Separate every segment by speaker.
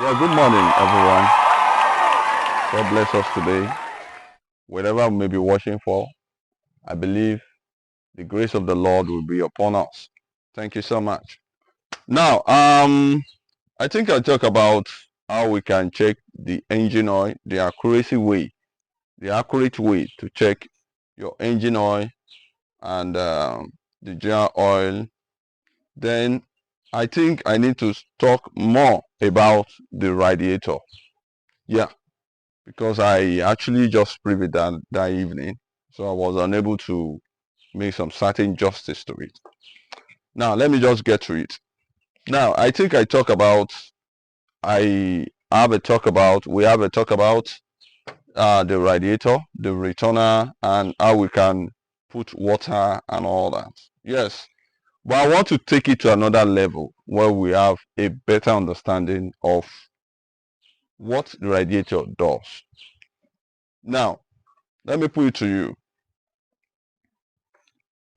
Speaker 1: Yeah, good morning, everyone. God bless us today. Wherever we may be watching for, I believe the grace of the Lord will be upon us. Thank you so much. Now, I think I'll talk about how we can check the engine oil, the accurate way to check your engine oil and the general oil. Then I think I need to talk more about the radiator. Yeah, because I actually just previewed that evening, so I was unable to make some certain justice to it. Now, let me just get to it. Now, I think we have a talk about the radiator, the returner, and how we can put water and all that. Yes, but I want to take it to another level where we have a better understanding of what the radiator does. Now, let me put it to you.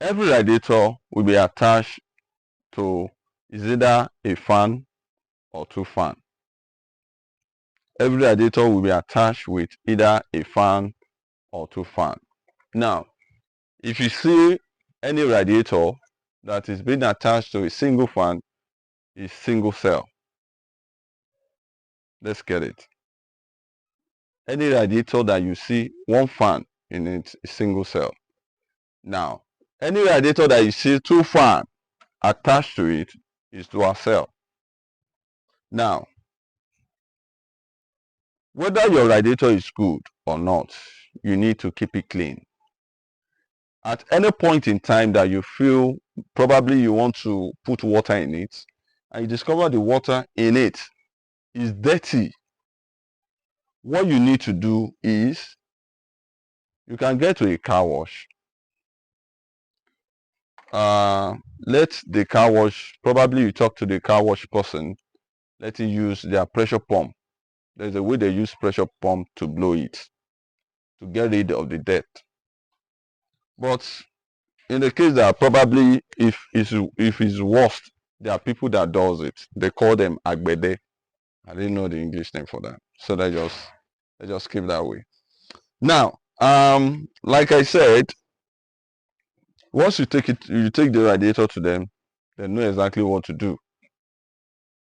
Speaker 1: Every radiator will be attached to is either a fan or two fan. Every radiator will be attached with either a fan or two fan. Now, if you see any radiator that is being attached to a single fan, is single cell. Let's get it. Any radiator that you see one fan in it is single cell. Now, any radiator that you see two fan attached to it is dual cell. Now, whether your radiator is good or not, you need to keep it clean. At any point in time that you feel probably you want to put water in it and you discover the water in it is dirty, what you need to do is you can get to a car wash. Let the car wash, probably you talk to the car wash person, let it use their pressure pump. There's a way they use pressure pump to blow it to get rid of the dirt. But in the case that probably if it's worst, there are people that does it. They call them agbede. I didn't know the English name for that, so they just keep that way. Now, like I said, once you take the radiator to them, they know exactly what to do.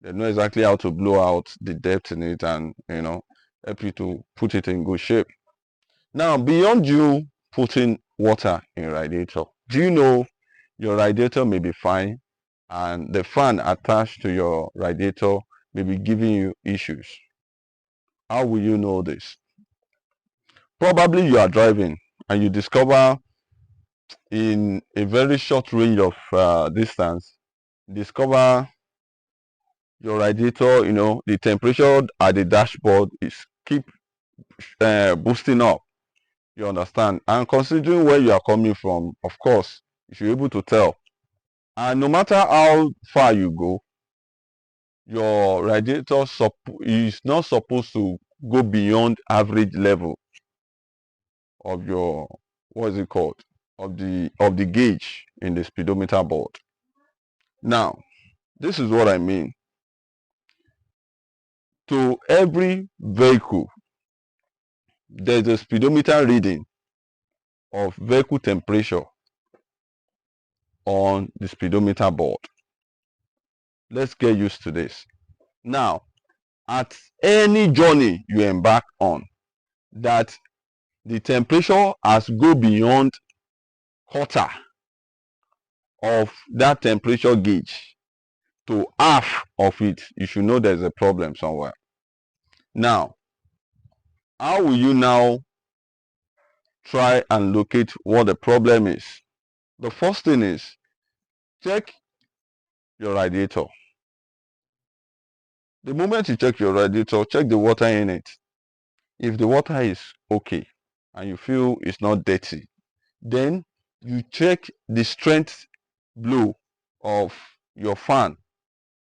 Speaker 1: They know exactly how to blow out the depth in it and help you to put it in good shape. Now, beyond you putting water in radiator, do you know your radiator may be fine and the fan attached to your radiator may be giving you issues? How will you know this? Probably you are driving and you discover in a very short range of distance, discover your radiator, the temperature at the dashboard is keep boosting up. You understand? And considering where you are coming from, of course, you should be able to tell. And no matter how far you go, your radiator is not supposed to go beyond average level of your, what is it called, of the gauge in the speedometer board. Now, this is what I mean. To every vehicle, there's a speedometer reading of vehicle temperature on the speedometer board. Let's get used to this. Now, at any journey you embark on, that the temperature has go beyond quarter of that temperature gauge to half of it, you should know there's a problem somewhere. Now, how will you now try and locate what the problem is? The first thing is check your radiator. The moment you check your radiator, check the water in it. If the water is okay and you feel it's not dirty, then you check the strength blow of your fan.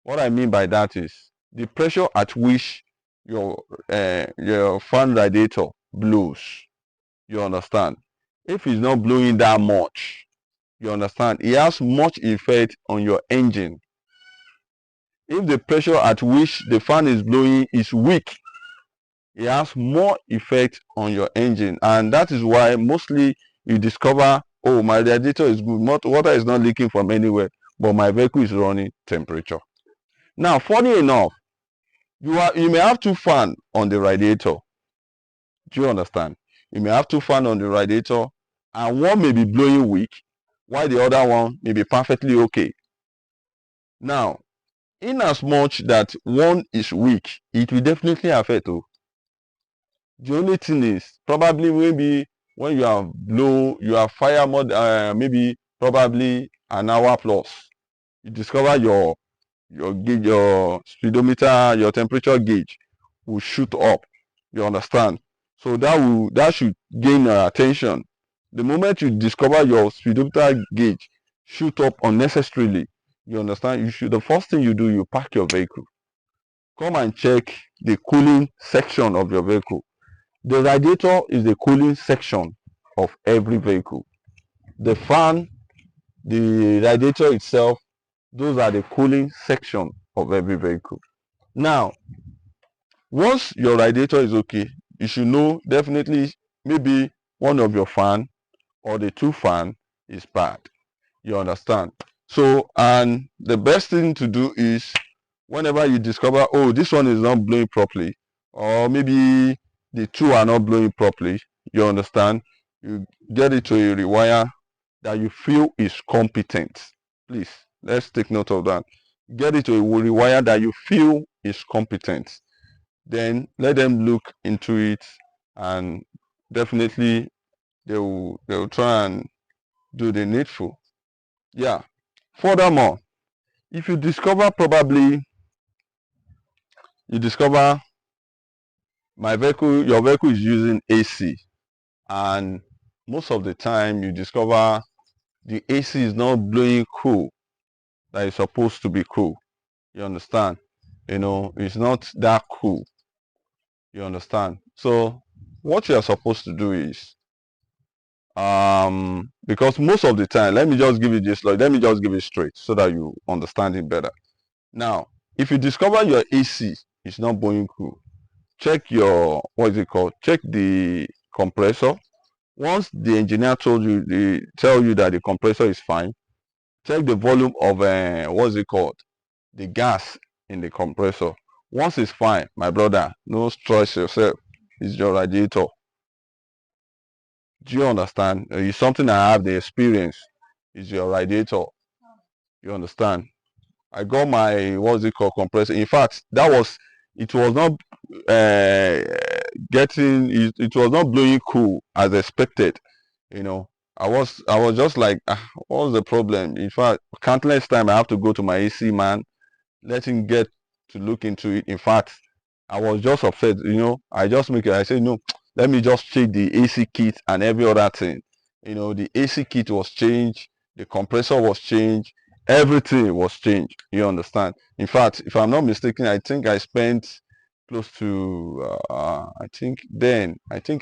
Speaker 1: What I mean by that is the pressure at which your fan radiator blows. You understand? If it's not blowing that much, you understand, it has much effect on your engine. If the pressure at which the fan is blowing is weak, it has more effect on your engine, and that is why mostly you discover, oh, my radiator is good, water is not leaking from anywhere, but my vehicle is running temperature. Now, funny enough, you may have two fans on the radiator. Do you understand? You may have two fans on the radiator, and one may be blowing weak while the other one may be perfectly okay. Now, in as much that one is weak, it will definitely affect you. The only thing is probably maybe when you are low, you are fire more, maybe probably an hour plus, you discover your gauge, your speedometer, your temperature gauge will shoot up. You understand? So that should gain your attention. The moment you discover your speedometer gauge shoot up unnecessarily, you understand? The first thing you do, you park your vehicle. Come and check the cooling section of your vehicle. The radiator is the cooling section of every vehicle. The fan, the radiator itself, those are the cooling section of every vehicle. Now, once your radiator is okay, you should know definitely maybe one of your fan or the two fan is bad. You understand? So, and the best thing to do is whenever you discover, oh, this one is not blowing properly, or maybe the two are not blowing properly, you understand? You get it to a rewire that you feel is competent. Please, let's take note of that. Get it to a rewire that you feel is competent. Then let them look into it, and definitely they will try and do the needful. Yeah. Furthermore, if you discover your vehicle is using AC, and most of the time you discover the AC is not blowing cool that is supposed to be cool. You understand? It's not that cool. You understand? So what you are supposed to do is, because most of the time, let me just give you this, like, let me just give it straight so that you understand it better. Now, if you discover your AC is not blowing cool, check your, what is it called? Check the compressor. Once the engineer they tell you that the compressor is fine, check the volume of what's it called? The gas in the compressor. Once it's fine, my brother, no stress yourself. It's your radiator. Do you understand? It's something I have the experience. It's your radiator. You understand? I got my, what's it called, compressor. In fact, it was not uh, it was not blowing cool as expected. You know, I was just like, what's the problem? In fact, countless time I have to go to my AC man, let him get to look into it. In fact, I was just upset. I just make it. I said, no, let me just check the AC kit and every other thing. The AC kit was changed, the compressor was changed, everything was changed. You understand? In fact, if I'm not mistaken, I think I spent close to, I think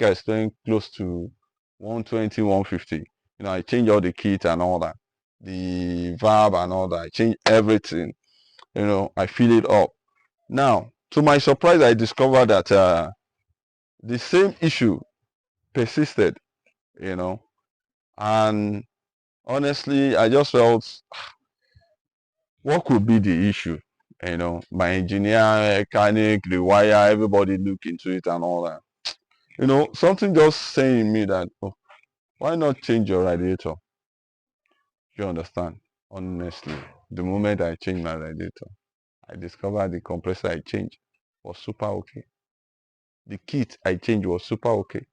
Speaker 1: I spent close to 120, 150. I changed all the kit and all that, the valve and all that. I changed everything. I fill it up. Now, to my surprise, I discovered that the same issue persisted, you know, and honestly, I just felt, what could be the issue? My engineer, mechanic, the wire, everybody look into it and all that. Something just saying me that, oh, why not change your radiator? You understand? Honestly, the moment I changed my radiator, I discovered the compressor I changed was super okay. The kit I changed was super okay.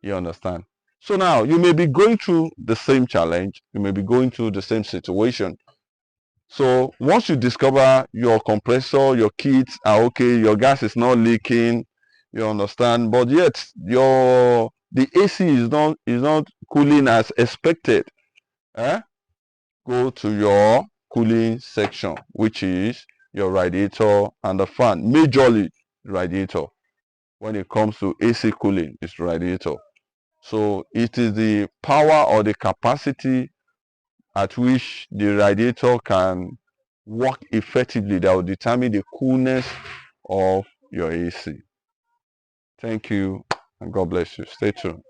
Speaker 1: You understand? So now you may be going through the same challenge, you may be going through the same situation. So once you discover your compressor, your kits are okay, your gas is not leaking, you understand, but yet the AC is not cooling as expected. Go to your cooling section, which is your radiator and the fan. Majorly radiator. When it comes to AC cooling, it's radiator. So it is the power or the capacity at which the radiator can work effectively that will determine the coolness of your AC. Thank you and God bless you. Stay tuned.